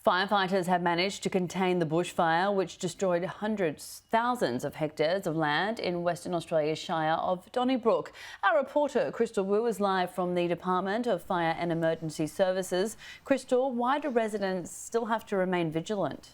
Firefighters have managed to contain the bushfire, which destroyed thousands of hectares of land in Western Australia's Shire of Donnybrook. Our reporter Crystal Wu is live from the Department of Fire and Emergency Services. Crystal, why do residents still have to remain vigilant?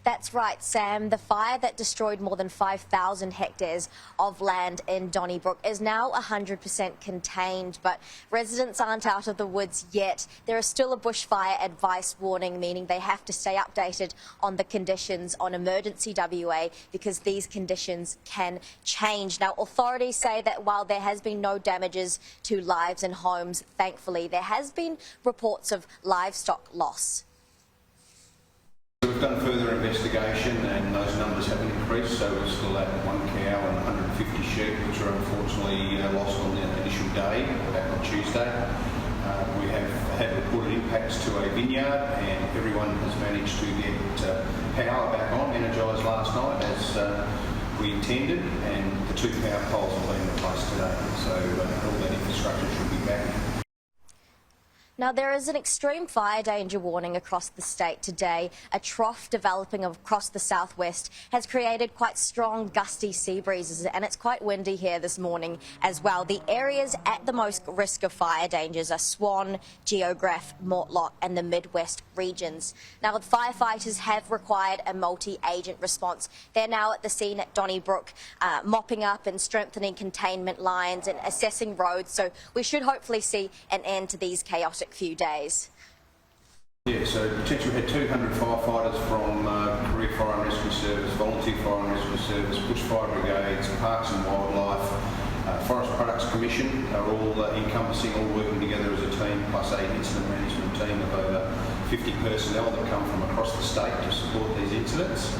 That's right, Sam. The fire that destroyed more than 5,000 hectares of land in Donnybrook is now 100% contained, but residents aren't out of the woods yet. There is still a bushfire advice warning, meaning they have to stay updated on the conditions on emergency WA because these conditions can change. Now, authorities say that while there has been no damages to lives and homes, thankfully, there has been reports of livestock loss. We've done further investigation and those numbers have increased, so we're still at 1 cow and 150 sheep, which are unfortunately lost on the initial day, back on Tuesday. We have had reported impacts to a vineyard and everyone has managed to get power back on, energised last night as we intended, and the 2 power poles have been replaced today, so all that infrastructure should be back. Now, there is an extreme fire danger warning across the state today. A trough developing across the southwest has created quite strong gusty sea breezes, and it's quite windy here this morning as well. The areas at the most risk of fire dangers are Swan, Geograph, Mortlock and the Midwest regions. Now, the firefighters have required a multi-agent response. They're now at the scene at Donnybrook, mopping up and strengthening containment lines and assessing roads, so we should hopefully see an end to these chaotic few days. Yeah, so potentially we had 200 firefighters from Career Fire and Rescue Service, Volunteer Fire and Rescue Service, Bushfire Brigades, Parks and Wildlife, Forest Products Commission are all encompassing, all working together as a team, plus an incident management team of over 50 personnel that come from across the state to support these incidents.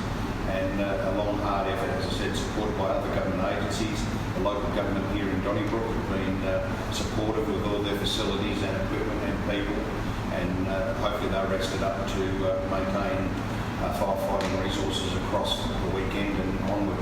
And a long, hard effort, as I said, supported by other government agencies. The local government here in Donnybrook have been supportive with all their facilities and equipment and people, and hopefully they're rested up to maintain firefighting resources across the weekend and onward.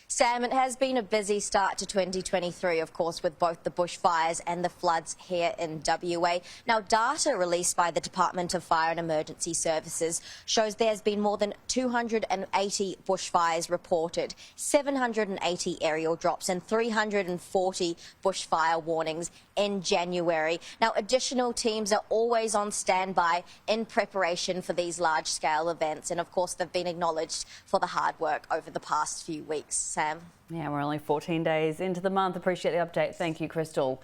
Sam, it has been a busy start to 2023, of course, with both the bushfires and the floods here in WA. Now, data released by the Department of Fire and Emergency Services shows there's been more than 280 bushfires reported, 780 aerial drops and 340 bushfire warnings in January. Now, additional teams are always on standby in preparation for these large-scale events, and of course, they've been acknowledged for the hard work over the past few weeks. Sam? Yeah, we're only 14 days into the month. Appreciate the update. Thank you, Crystal.